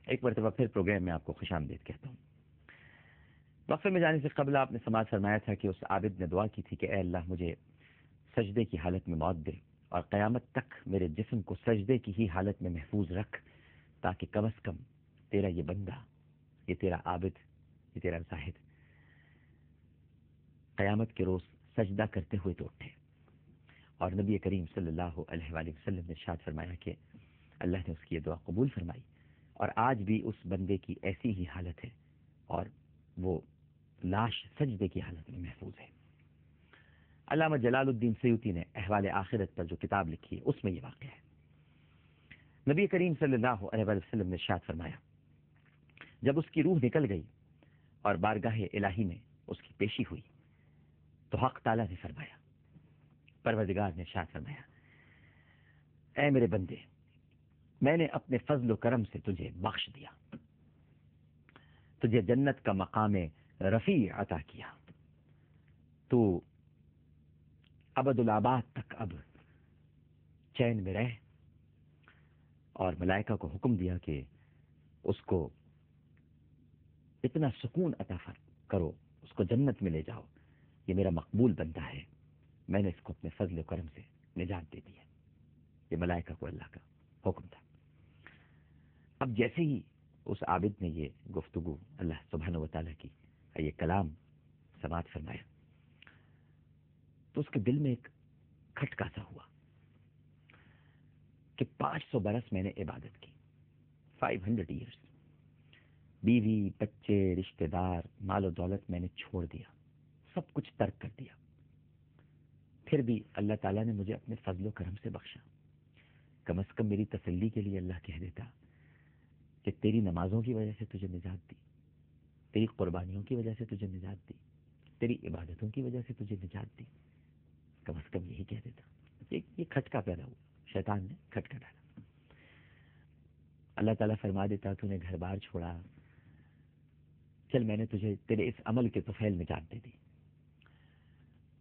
ایک مرتبہ پھر پروگرام میں آپ کو خوش آمدید کہتا ہوں۔ وقفے میں جانے سے قبل آپ نے سماعت فرمایا تھا کہ اس عابد نے دعا کی تھی کہ اے اللہ مجھے سجدے کی حالت میں موت دے اور قیامت تک میرے جسم کو سجدے کی ہی حالت میں محفوظ رکھ، تاکہ کم از کم تیرا یہ بندہ، یہ تیرا عابد، یہ تیرا زاہد قیامت کے روز سجدہ کرتے ہوئے تو اٹھے۔ اور نبی کریم صلی اللہ علیہ وآلہ وسلم نے ارشاد فرمایا کہ اللہ نے اس کی یہ دعا قبول فرمائی، اور آج بھی اس بندے کی ایسی ہی حالت ہے اور وہ لاش سجدے کی حالت میں محفوظ ہے۔ علامہ جلال الدین سیوطی نے احوال آخرت پر جو کتاب لکھی ہے اس میں یہ واقعہ ہے۔ نبی کریم صلی اللہ علیہ وآلہ وسلم نے ارشاد فرمایا، جب اس کی روح نکل گئی اور بارگاہ الہی میں اس کی پیشی ہوئی تو حق تعالیٰ نے فرمایا، پروردگار نے ارشاد فرمایا، اے میرے بندے، میں نے اپنے فضل و کرم سے تجھے بخش دیا، تجھے جنت کا مقام رفیع عطا کیا، تو ابد الآباد تک اب چین میں رہ، اور ملائکہ کو حکم دیا کہ اس کو اتنا سکون عطا کرو، اس کو جنت میں لے جاؤ، یہ میرا مقبول بندہ ہے، میں نے اس کو اپنے فضل و کرم سے نجات دے دی ہے۔ یہ ملائکہ کو اللہ کا حکم تھا۔ اب جیسے ہی اس عابد نے یہ گفتگو اللہ سبحانہ و تعالیٰ کی یہ کلام سماعت فرمایا تو اس کے دل میں ایک کھٹکا سا ہوا کہ 500 برس میں نے عبادت کی، 500 ایئرس، بیوی، بچے، رشتہ دار، مال و دولت میں نے چھوڑ دیا، سب کچھ ترک کر دیا، پھر بھی اللہ تعالیٰ نے مجھے اپنے فضل و کرم سے بخشا۔ کم از کم میری تسلی کے لیے اللہ کہہ دیتا کہ تیری نمازوں کی وجہ سے تجھے نجات دی، تیری قربانیوں کی وجہ سے تجھے نجات دی، تیری عبادتوں کی وجہ سے تجھے نجات دی، کم از کم یہی کہہ دیتا۔ یہ کھٹکا پیدا ہوا، شیطان نے کھٹکا ڈالا۔ اللہ تعالیٰ فرما دیتا تو نے گھر بار چھوڑا، چل میں نے تجھے تیرے اس عمل کے طفیل میں نجات دے دی،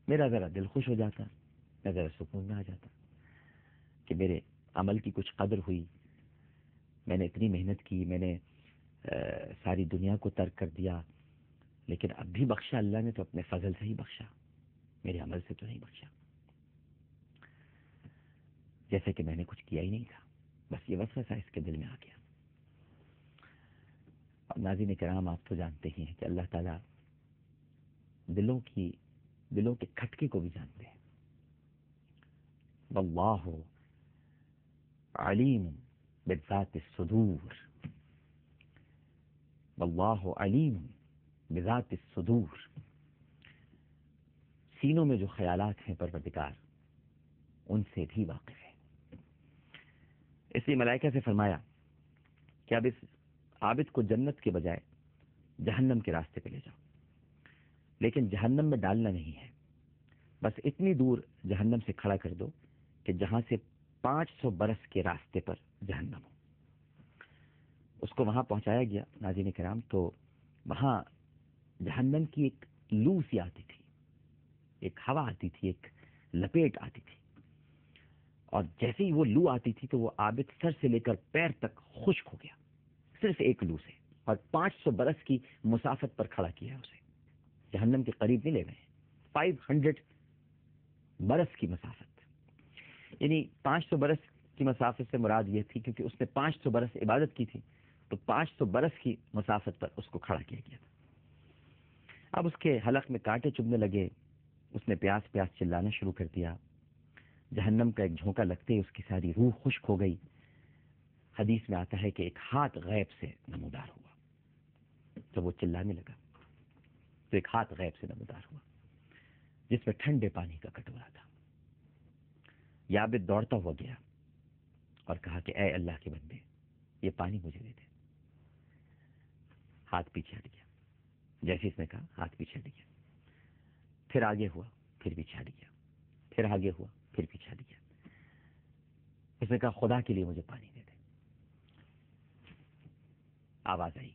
میرا ذرا دل خوش ہو جاتا، میں ذرا سکون میں آ جاتا کہ میرے عمل کی کچھ قدر ہوئی، میں نے اتنی محنت کی، میں نے ساری دنیا کو ترک کر دیا، لیکن اب بھی بخشا اللہ نے تو اپنے فضل سے ہی بخشا، میرے عمل سے تو نہیں بخشا، جیسے کہ میں نے کچھ کیا ہی نہیں تھا، بس یہ وسوسہ اس کے دل میں آ گیا۔ اور ناظرین کرام، آپ تو جانتے ہی ہیں کہ اللہ تعالیٰ دلوں کے کھٹکے کو بھی جانتے ہیں۔ واللہ علیم بذات الصدور، واللہ علیم بذات الصدور، سینوں میں جو خیالات ہیں پروردگار ان سے بھی واقف ہے۔ اس لیے ملائکہ سے فرمایا کہ اب اس عابد کو جنت کے بجائے جہنم کے راستے پہ لے جاؤ، لیکن جہنم میں ڈالنا نہیں ہے، بس اتنی دور جہنم سے کھڑا کر دو کہ جہاں سے 500 برس کے راستے پر جہنم ہو۔ اس کو وہاں پہنچایا گیا ناظرین کرام، تو وہاں جہنم کی ایک لو سی آتی تھی، ایک ہوا آتی تھی، ایک لپیٹ آتی تھی، اور جیسے ہی وہ لو آتی تھی تو وہ عابد سر سے لے کر پیر تک خشک ہو گیا، صرف ایک لو سے، اور 500 برس کی مسافت پر کھڑا کیا ہے اسے، جہنم کے قریب نہیں لے گئے، 500 برس کی مسافت، یعنی 500 برس کی مسافت سے مراد یہ تھی کیونکہ اس نے 500 برس عبادت کی تھی، تو 500 برس کی مسافت پر اس کو کھڑا کیا گیا تھا۔ اب اس کے حلق میں کانٹے چبھنے لگے، اس نے پیاس پیاس چلانا شروع کر دیا، جہنم کا ایک جھونکا لگتے ہی اس کی ساری روح خشک ہو گئی۔ حدیث میں آتا ہے کہ ایک ہاتھ غیب سے نمودار ہوا، جب وہ چلانے لگا تو ایک ہاتھ غیب سے نمودار ہوا جس میں ٹھنڈے پانی کا کٹورا تھا۔ یہ عابد دوڑتا ہوا گیا اور کہا کہ اے اللہ کے بندے، یہ پانی مجھے دے دے۔ ہاتھ پیچھے ہٹ گیا، جیسے اس نے کہا ہاتھ پیچھے ہٹ گیا، پھر آگے ہوا، پھر پیچھے ہٹ گیا، پھر آگے ہوا، پھر پیچھے ہٹ گیا۔ اس نے کہا خدا کے لیے مجھے پانی دے دے۔ آواز آئی،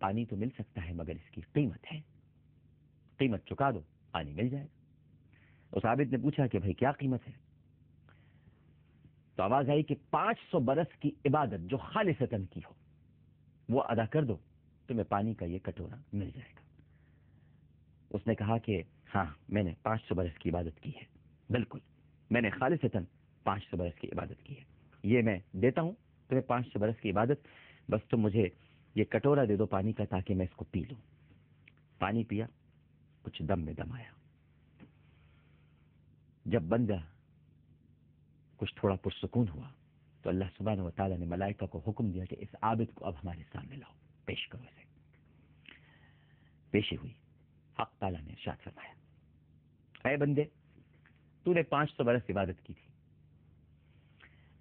پانی تو مل سکتا ہے مگر اس کی قیمت ہے، قیمت چکا دو، پانی مل جائے گا۔ اس عابد نے پوچھا کہ بھائی کیا قیمت ہے؟ تو آواز آئی کہ 500 برس کی عبادت جو خالصتاً کی ہو، وہ ادا کر دو، تمہیں پانی کا یہ کٹورا مل جائے گا۔ اس نے کہا کہ ہاں، میں نے 500 برس کی عبادت کی ہے، بالکل، میں نے خالصتاً 500 برس کی عبادت کی ہے، یہ میں دیتا ہوں تمہیں 500 برس کی عبادت، بس تم مجھے یہ کٹورا دے دو پانی کا تاکہ میں اس کو پی لوں۔ پانی پیا، کچھ دم میں دم آیا۔ جب بندہ کچھ تھوڑا پرسکون ہوا تو اللہ سبحانہ و تعالیٰ نے ملائکہ کو حکم دیا کہ اس عابد کو اب ہمارے سامنے لاؤ، پیش کرو اسے۔ پیشی ہوئی، حق تعالیٰ نے ارشاد فرمایا، اے بندے، تو نے 500 برس عبادت کی تھی،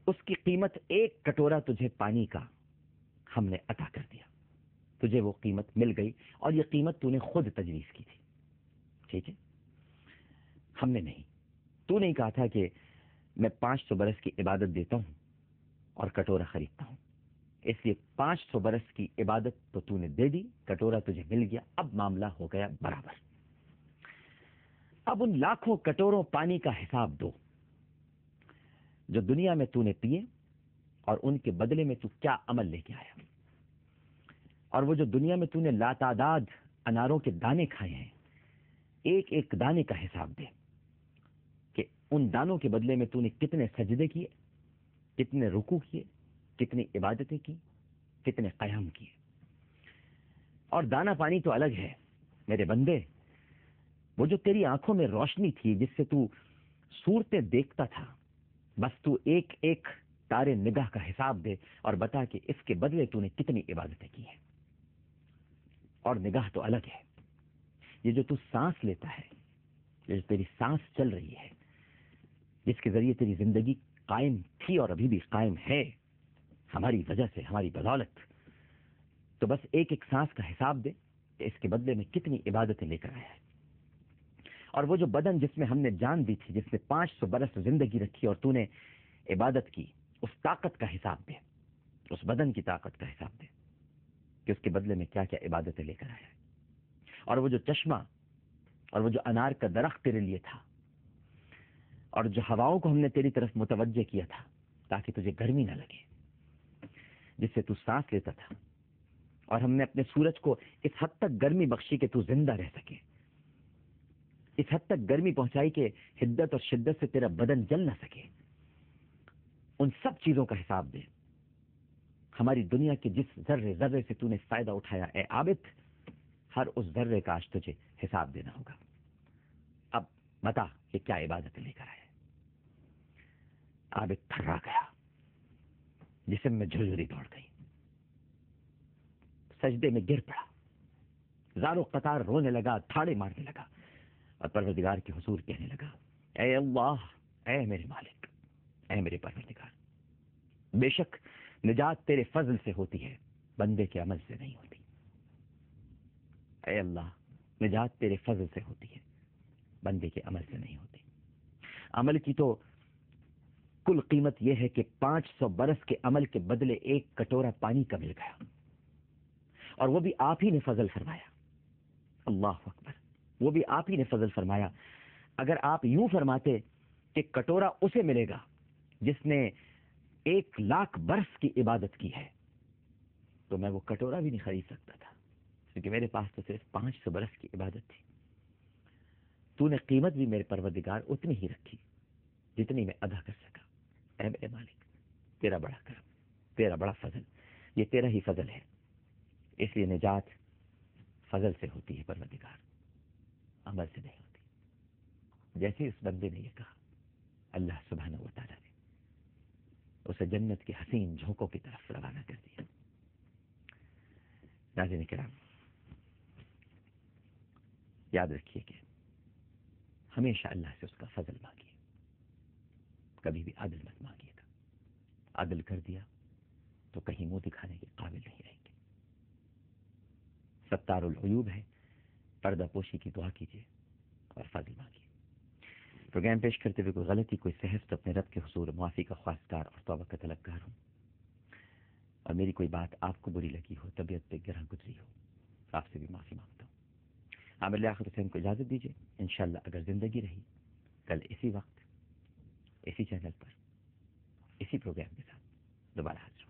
اس کی قیمت ایک کٹورا تجھے پانی کا ہم نے عطا کر دیا، تجھے وہ قیمت مل گئی، اور یہ قیمت تو نے خود تجویز کی تھی، ٹھیک ہے؟ ہم نے نہیں، تو نہیں کہا تھا کہ میں 500 برس کی عبادت دیتا ہوں اور کٹورا خریدتا ہوں، اس لیے 500 برس کی عبادت تو نے دے دی، کٹورا تجھے مل گیا، اب معاملہ ہو گیا برابر۔ اب ان لاکھوں کٹوروں پانی کا حساب دو جو دنیا میں تو نے پیے، اور ان کے بدلے میں تو کیا عمل لے کے آیا، اور وہ جو دنیا میں تو نے لاتعداد اناروں کے دانے کھائے ہیں، ایک ایک دانے کا حساب دے کہ ان دانوں کے بدلے میں تو نے کتنے سجدے کیے، کتنے رکوع کیے، کتنی عبادتیں کی، کتنے قیام کیے۔ اور دانا پانی تو الگ ہے میرے بندے، وہ جو تیری آنکھوں میں روشنی تھی جس سے تو صورتیں دیکھتا تھا، بس تو ایک ایک تارے نگاہ کا حساب دے اور بتا کہ اس کے بدلے تو نے کتنی عبادتیں کی ہیں۔ اور نگاہ تو الگ ہے، یہ جو تو سانس لیتا ہے، یہ جو تیری سانس چل رہی ہے، جس کے ذریعے تیری زندگی قائم تھی اور ابھی بھی قائم ہے ہماری وجہ سے، ہماری بدولت، تو بس ایک ایک سانس کا حساب دے کہ اس کے بدلے میں کتنی عبادتیں لے کر آیا ہے۔ اور وہ جو بدن جس میں ہم نے جان دی تھی، جس نے 500 برس زندگی رکھی اور تو نے عبادت کی، اس طاقت کا حساب دے، اس بدن کی طاقت کا حساب دے کہ اس کے بدلے میں کیا کیا عبادتیں لے کر آیا ہے۔ اور وہ جو چشمہ اور وہ جو انار کا درخت تیرے لیے تھا، اور جو ہواؤں کو ہم نے تیری طرف متوجہ کیا تھا تاکہ تجھے گرمی نہ لگے، جس سے تو سانس لیتا تھا، اور ہم نے اپنے سورج کو اس حد تک گرمی بخشی کہ تو زندہ رہ سکے، اس حد تک گرمی پہنچائی کہ حدت اور شدت سے تیرا بدن جل نہ سکے، ان سب چیزوں کا حساب دے۔ ہماری دنیا کے جس ذرے ذرے سے تو نے فائدہ اٹھایا، اے عابد، ہر اس ذرے کا آج تجھے حساب دینا ہوگا۔ اب بتا کہ کیا عبادت لے کر آیا۔ عابد تھرا گیا، جسم میں جھرجھری دوڑ گئی، سجدے میں گر پڑا، زار و قطار رونے لگا، تھاڑے مارنے لگا، اور پروردگار کے حضور کہنے لگا، اے اللہ، اے میرے مالک، اے میرے پروردگار، بے شک نجات تیرے فضل سے ہوتی ہے، بندے کے عمل سے نہیں ہوتی۔ اے اللہ، نجات تیرے فضل سے ہوتی ہے، بندے کے عمل سے نہیں ہوتی۔ عمل کی تو کل قیمت یہ ہے کہ 500 برس کے عمل کے بدلے ایک کٹورا پانی کا مل گیا، اور وہ بھی آپ ہی نے فضل فرمایا۔ اللہ اکبر، وہ بھی آپ ہی نے فضل فرمایا۔ اگر آپ یوں فرماتے کہ کٹورا اسے ملے گا جس نے 1,00,000 برس کی عبادت کی ہے، تو میں وہ کٹورا بھی نہیں خرید سکتا تھا، کیونکہ میرے پاس تو صرف 500 برس کی عبادت تھی۔ تو نے قیمت بھی میرے پروردگار اتنی ہی رکھی جتنی میں ادا کر سکا۔ اے میرے مالک، تیرا بڑا کرم، تیرا بڑا فضل، یہ تیرا ہی فضل ہے، اس لیے نجات فضل سے ہوتی ہے پروردگار، عمل سے نہیں ہوتی۔ جیسے اس بندے نے یہ کہا، اللہ سبحانہ و تعالیٰ نے اسے جنت کے حسین جھونکوں کی طرف روانہ کر دیا۔ ناظرین کرام، یاد رکھیے کہ ہمیشہ اللہ سے اس کا فضل مانگیے، کبھی بھی عدل مت مانگیے گا۔ عدل کر دیا تو کہیں منہ دکھانے کے قابل نہیں رہیں گے۔ ستار العیوب ہے، پردہ پوشی کی دعا کیجیے اور فضل مانگیے۔ پروگرام پیش کرتے ہوئے کوئی غلطی، کوئی سہو تو اپنے رب کے حضور معافی کا خواستگار اور توبہ کا طلبگار ہوں، اور میری کوئی بات آپ کو بری لگی ہو، طبیعت پہ گرہ گزری ہو، آپ سے بھی معافی مانگتا ہوں۔ عامر لیاقت حسین کو اجازت دیجیے، انشاءاللہ اگر زندگی رہی کل اسی وقت، اسی چینل پر، اسی پروگرام کے ساتھ دوبارہ حاضر ہوں۔